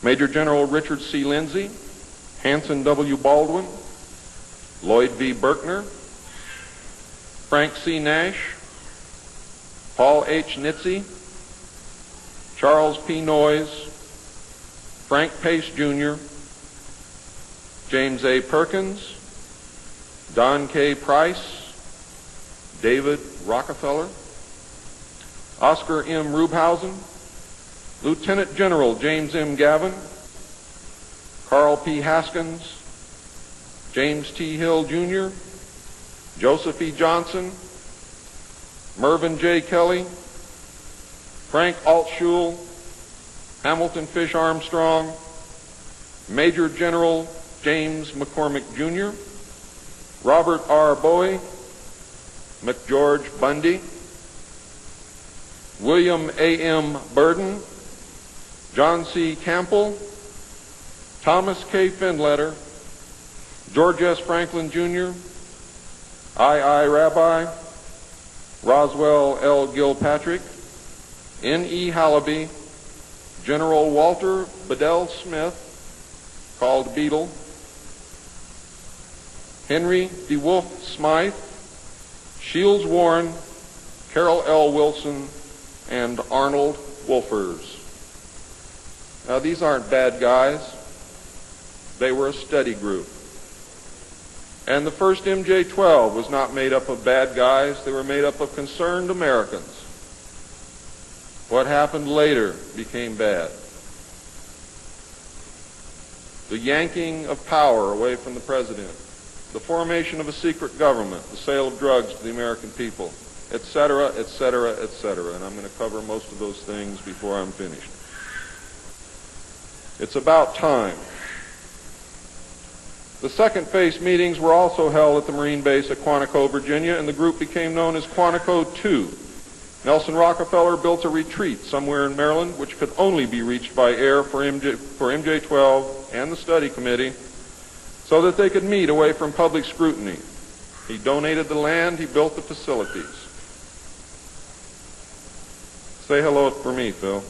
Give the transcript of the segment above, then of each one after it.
Major General Richard C. Lindsay, Hanson W. Baldwin, Lloyd V. Berkner, Frank C. Nash, Paul H. Nitze, Charles P. Noyes, Frank Pace Jr., James A. Perkins, Don K. Price, David Rockefeller, Oscar M. Rubhausen, Lieutenant General James M. Gavin, Carl P. Haskins, James T. Hill Jr., Joseph E. Johnson, Mervyn J. Kelly, Frank Altschul, Hamilton Fish Armstrong, Major General James McCormick Jr., Robert R. Bowie, McGeorge Bundy, William A. M. Burden, John C. Campbell, Thomas K. Findletter, George S. Franklin Jr., I. Rabbi, Roswell L. Gilpatrick, N. E. Hallaby, General Walter Bedell Smith, called Beadle, Henry D. Wolfe Smythe, Shields Warren, Carroll L. Wilson, and Arnold Wolfers. Now, these aren't bad guys. They were a study group. And the first MJ-12 was not made up of bad guys. They were made up of concerned Americans. What happened later became bad. The yanking of power away from the president, the formation of a secret government, the sale of drugs to the American people, etc., etc., etc. And I'm going to cover most of those things before I'm finished. It's about time. The second phase meetings were also held at the Marine base at Quantico, Virginia, and the group became known as Quantico II. Nelson Rockefeller built a retreat somewhere in Maryland which could only be reached by air for MJ-12 and the study committee so that they could meet away from public scrutiny. He donated the land, he built the facilities. Say hello for me, Phil.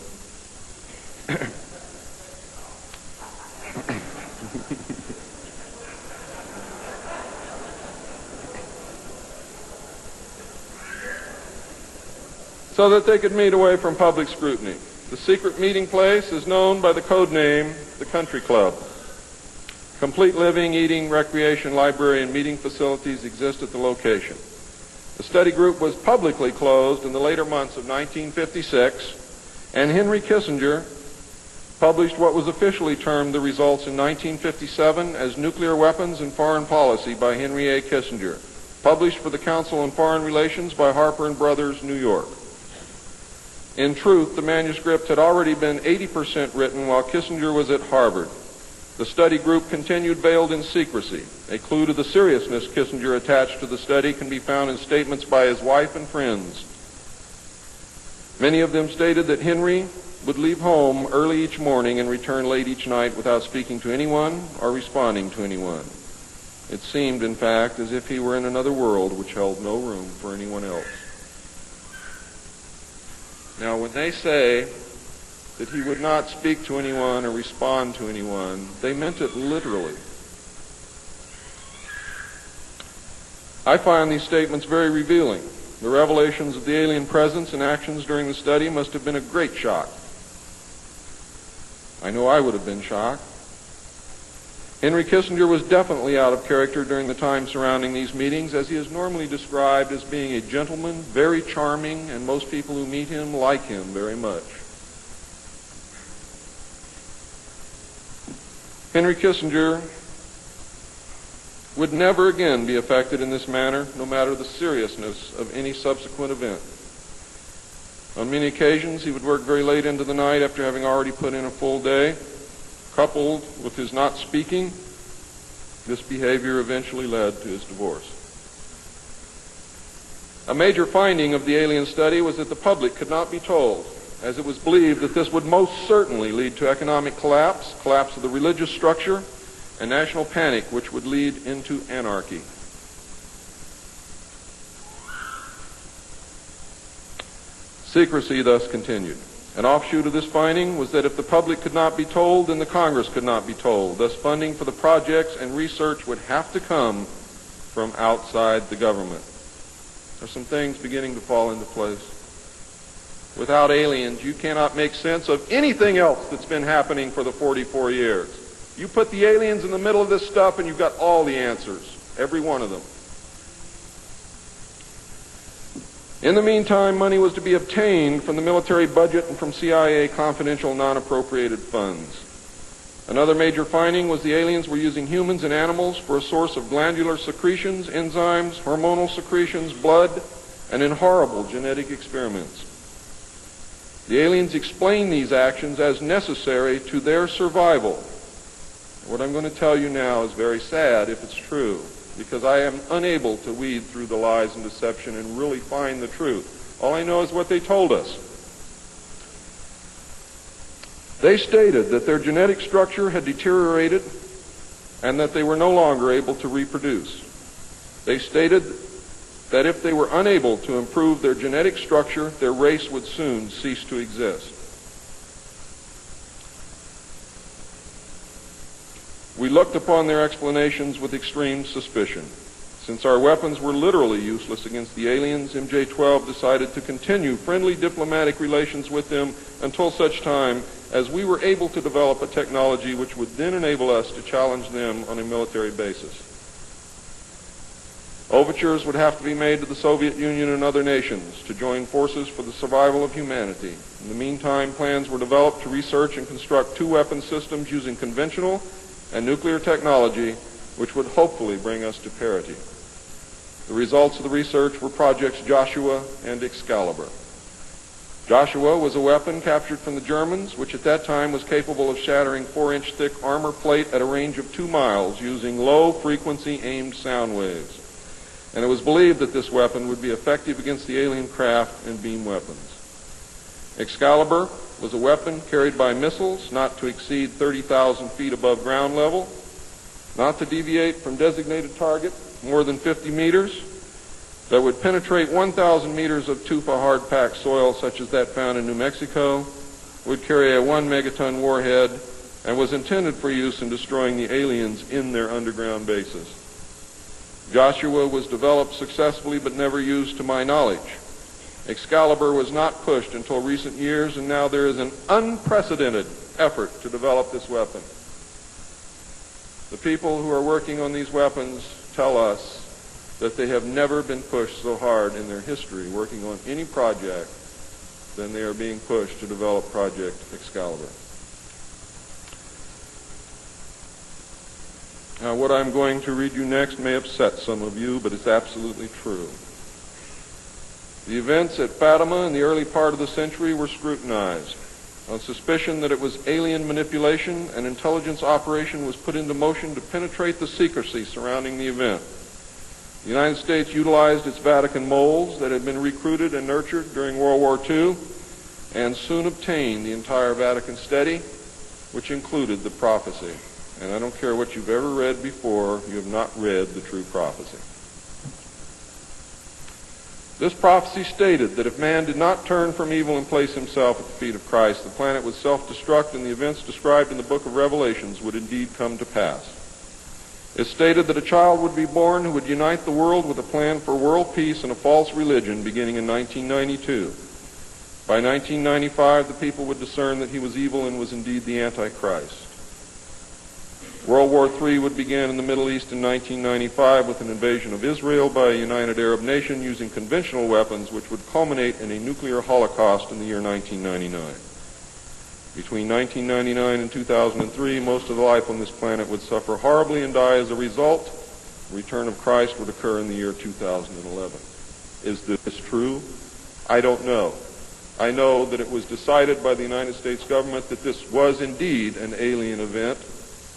So that they could meet away from public scrutiny. The secret meeting place is known by the code name, the Country Club. Complete living, eating, recreation, library, and meeting facilities exist at the location. The study group was publicly closed in the later months of 1956, and Henry Kissinger published what was officially termed the results in 1957 as Nuclear Weapons and Foreign Policy by Henry A. Kissinger, published for the Council on Foreign Relations by Harper & Brothers, New York. In truth, the manuscript had already been 80% written while Kissinger was at Harvard. The study group continued veiled in secrecy. A clue to the seriousness Kissinger attached to the study can be found in statements by his wife and friends. Many of them stated that Henry would leave home early each morning and return late each night without speaking to anyone or responding to anyone. It seemed, in fact, as if he were in another world which held no room for anyone else. Now, when they say that he would not speak to anyone or respond to anyone, they meant it literally. I find these statements very revealing. The revelations of the alien presence and actions during the study must have been a great shock. I know I would have been shocked. Henry Kissinger was definitely out of character during the time surrounding these meetings, as he is normally described as being a gentleman, very charming, and most people who meet him like him very much. Henry Kissinger would never again be affected in this manner, no matter the seriousness of any subsequent event. On many occasions, he would work very late into the night after having already put in a full day. Coupled with his not speaking, this behavior eventually led to his divorce. A major finding of the alien study was that the public could not be told, as it was believed that this would most certainly lead to economic collapse, collapse of the religious structure, and national panic, which would lead into anarchy. Secrecy thus continued. An offshoot of this finding was that if the public could not be told, then the Congress could not be told. Thus, funding for the projects and research would have to come from outside the government. There's some things beginning to fall into place. Without aliens, you cannot make sense of anything else that's been happening for the 44 years. You put the aliens in the middle of this stuff and you've got all the answers, every one of them. In the meantime, money was to be obtained from the military budget and from CIA confidential non-appropriated funds. Another major finding was the aliens were using humans and animals for a source of glandular secretions, enzymes, hormonal secretions, blood, and in horrible genetic experiments. The aliens explained these actions as necessary to their survival. What I'm going to tell you now is very sad if it's true, because I am unable to weed through the lies and deception and really find the truth. All I know is what they told us. They stated that their genetic structure had deteriorated and that they were no longer able to reproduce. They stated that if they were unable to improve their genetic structure, their race would soon cease to exist. We looked upon their explanations with extreme suspicion. Since our weapons were literally useless against the aliens, MJ-12 decided to continue friendly diplomatic relations with them until such time as we were able to develop a technology which would then enable us to challenge them on a military basis. Overtures would have to be made to the Soviet Union and other nations to join forces for the survival of humanity. In the meantime, plans were developed to research and construct two weapon systems using conventional and nuclear technology, which would hopefully bring us to parity. The results of the research were projects Joshua and Excalibur. Joshua was a weapon captured from the Germans, which at that time was capable of shattering 4-inch thick armor plate at a range of 2 miles using low-frequency aimed sound waves. And it was believed that this weapon would be effective against the alien craft and beam weapons. Excalibur was a weapon carried by missiles not to exceed 30,000 feet above ground level, not to deviate from designated target more than 50 meters, that would penetrate 1,000 meters of tufa hard-packed soil such as that found in New Mexico, would carry a 1 megaton warhead, and was intended for use in destroying the aliens in their underground bases. Joshua was developed successfully but never used to my knowledge. Excalibur was not pushed until recent years, and now there is an unprecedented effort to develop this weapon. The people who are working on these weapons tell us that they have never been pushed so hard in their history working on any project than they are being pushed to develop Project Excalibur. Now, what I'm going to read you next may upset some of you, but it's absolutely true. The events at Fatima in the early part of the century were scrutinized. On suspicion that it was alien manipulation, an intelligence operation was put into motion to penetrate the secrecy surrounding the event. The United States utilized its Vatican moles that had been recruited and nurtured during World War II and soon obtained the entire Vatican study, which included the prophecy. And I don't care what you've ever read before, you have not read the true prophecy. This prophecy stated that if man did not turn from evil and place himself at the feet of Christ, the planet would self-destruct and the events described in the book of Revelations would indeed come to pass. It stated that a child would be born who would unite the world with a plan for world peace and a false religion beginning in 1992. By 1995, the people would discern that he was evil and was indeed the Antichrist. World War III would begin in the Middle East in 1995 with an invasion of Israel by a united Arab nation using conventional weapons, which would culminate in a nuclear holocaust in the year 1999. Between 1999 and 2003, most of the life on this planet would suffer horribly and die as a result. The return of Christ would occur in the year 2011. Is this true? I don't know. I know that it was decided by the United States government that this was indeed an alien event,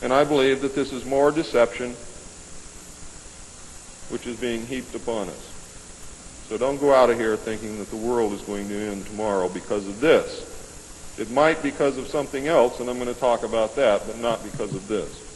and I believe that this is more deception which is being heaped upon us. So don't go out of here thinking that the world is going to end tomorrow because of this. It might because of something else, and I'm going to talk about that, but not because of this.